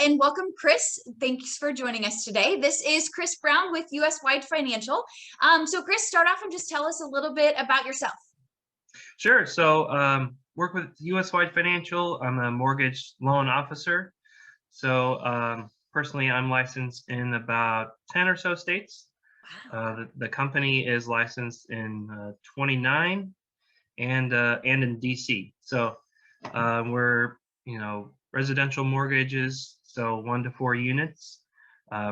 and welcome, Chris. Thanks for joining us today. This is Chris Brown with US Wide Financial. So Chris, start off and just tell us a little bit about yourself. Sure. So work with US Wide Financial. I'm a mortgage loan officer. So personally, I'm licensed in about 10 or so states. Wow. The company is licensed in 29 and in DC. So we're, residential mortgages, so 1 to 4 units,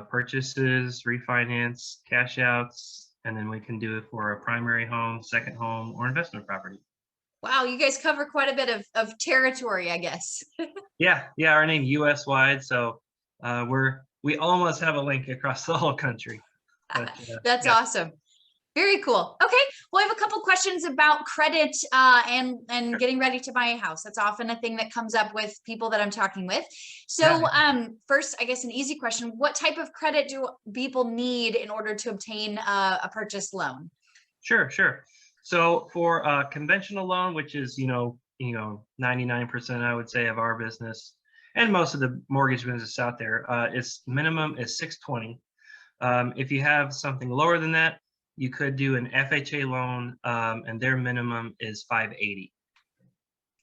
purchases, refinance, cash outs, and then we can do it for a primary home, second home, or investment property. Wow, you guys cover quite a bit of territory, I guess. Yeah, our name US wide, so we almost have a link across the whole country. But, That's yeah. awesome. Very cool. Okay, well, I have a couple questions about credit and Sure. getting ready to buy a house. That's often a thing that comes up with people that I'm talking with. So first, I guess an easy question: what type of credit do people need in order to obtain a purchase loan? Sure. So for a conventional loan, which is 99% I would say of our business and most of the mortgage business out there, its minimum is 620. If you have something lower than that, you could do an FHA loan, and their minimum is 580.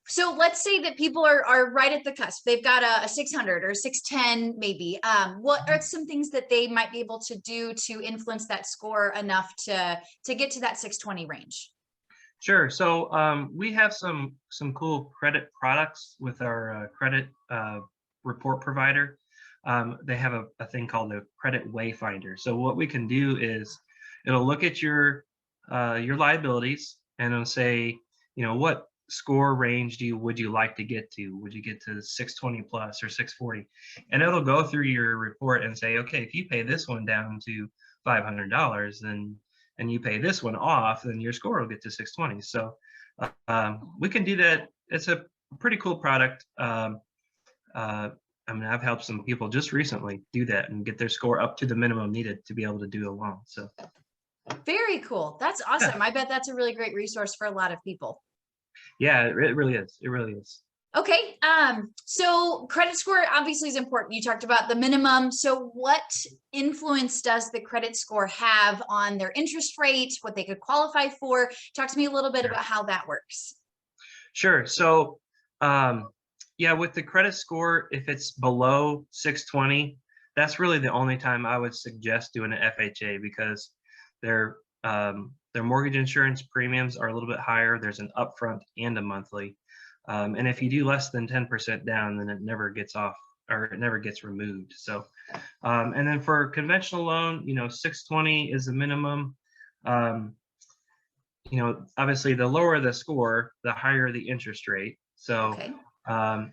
So let's say that people are right at the cusp. They've got a 600 or 610 maybe. What are some things that they might be able to do to influence that score enough to get to that 620 range? Sure. So we have some cool credit products with our credit report provider. They have a thing called the credit wayfinder. So what we can do is it'll look at your liabilities and it'll say, what score range would you like to get to? Would you get to 620 plus or 640? And it'll go through your report and say, okay, if you pay this one down to $500, then and you pay this one off, then your score will get to 620. So we can do that. It's a pretty cool product. I've helped some people just recently do that and get their score up to the minimum needed to be able to do a loan. So very cool. That's awesome. yeah. I bet that's a really great resource for a lot of people. Yeah, it really is. It really is. Okay. So credit score obviously is important. You talked about the minimum. So what influence does the credit score have on their interest rate, what they could qualify for? Talk to me a little bit about how that works. Sure. So, with the credit score, if it's below 620, that's really the only time I would suggest doing an FHA because their mortgage insurance premiums are a little bit higher. There's an upfront and a monthly. And if you do less than 10% down, then it never gets off or it never gets removed. So, and then for conventional loan, 620 is the minimum. Obviously the lower the score, the higher the interest rate. So okay.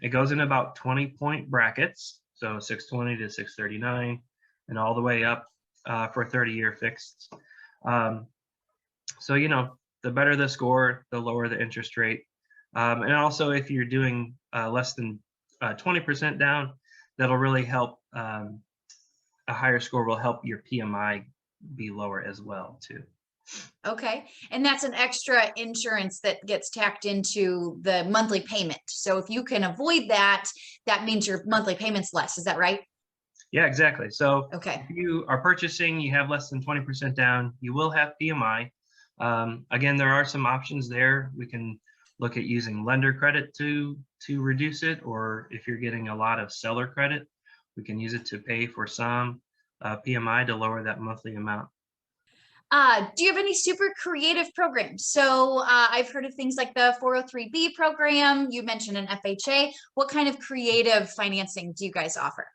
It goes in about 20-point brackets. So 620 to 639 and all the way up for 30-year fixed. So, the better the score, the lower the interest rate. And also, if you're doing less than 20% down, that'll really help. A higher score will help your PMI be lower as well, too. Okay. And that's an extra insurance that gets tacked into the monthly payment. So if you can avoid that, that means your monthly payment's less. Is that right? Yeah, exactly. So okay. If you are purchasing, you have less than 20% down, you will have PMI. Again, there are some options there. We can look at using lender credit to reduce it, or if you're getting a lot of seller credit, we can use it to pay for some PMI to lower that monthly amount. Do you have any super creative programs? So I've heard of things like the 403B program. You mentioned an FHA. What kind of creative financing do you guys offer?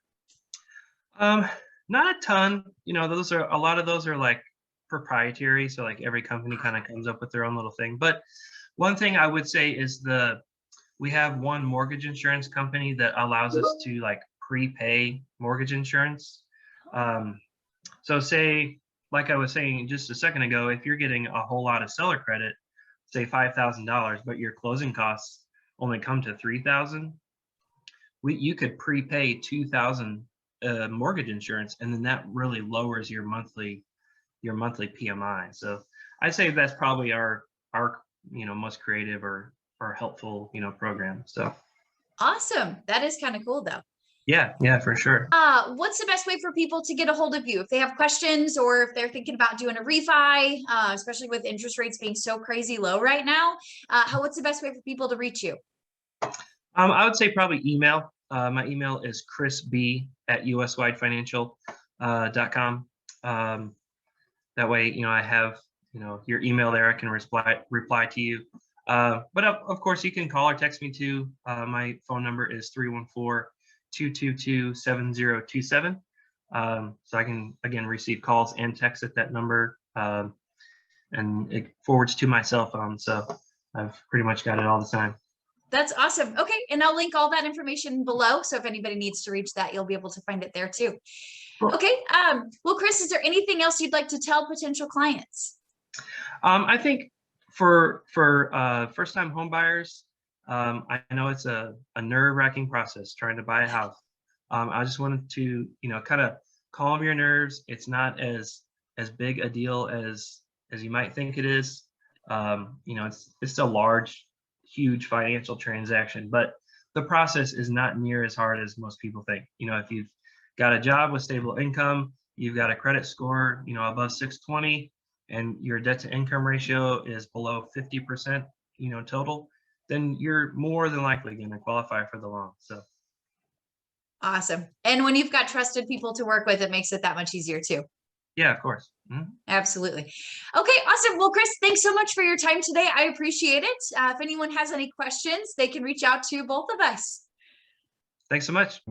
Not a ton. A lot of those are like proprietary. So like every company kind of comes up with their own little thing. But one thing I would say is we have one mortgage insurance company that allows us to like prepay mortgage insurance. So say, like I was saying just a second ago, if you're getting a whole lot of seller credit, say $5,000, but your closing costs only come to $3,000, you could prepay $2,000 mortgage insurance, and then that really lowers your monthly PMI. So I'd say that's probably our most creative or helpful program. So awesome. That is kind of cool though. Yeah, for sure. What's the best way for people to get a hold of you if they have questions or if they're thinking about doing a refi, especially with interest rates being so crazy low right now? What's the best way for people to reach you? I would say probably email. My email is chrisb@uswidefinancial.com. That way, I have, your email there. I can reply to you. But of course, you can call or text me too. My phone number is 314-222-7027. So I can, again, receive calls and texts at that number. And it forwards to my cell phone. So I've pretty much got it all the time. That's awesome. Okay. And I'll link all that information below. So if anybody needs to reach that, you'll be able to find it there too. Cool. Okay. Well, Chris, is there anything else you'd like to tell potential clients? I think for first-time home buyers, I know it's a nerve-wracking process trying to buy a house. I just wanted to, kind of calm your nerves. It's not as big a deal as you might think it is. It's a large, huge financial transaction, but the process is not near as hard as most people think. If you've got a job with stable income, you've got a credit score, above 620, and your debt to income ratio is below 50%, total, then you're more than likely going to qualify for the loan. So. Awesome. And when you've got trusted people to work with, it makes it that much easier too. Yeah, of course. Mm-hmm. Absolutely. Okay, awesome. Well, Chris, thanks so much for your time today. I appreciate it. If anyone has any questions, they can reach out to both of us. Thanks so much.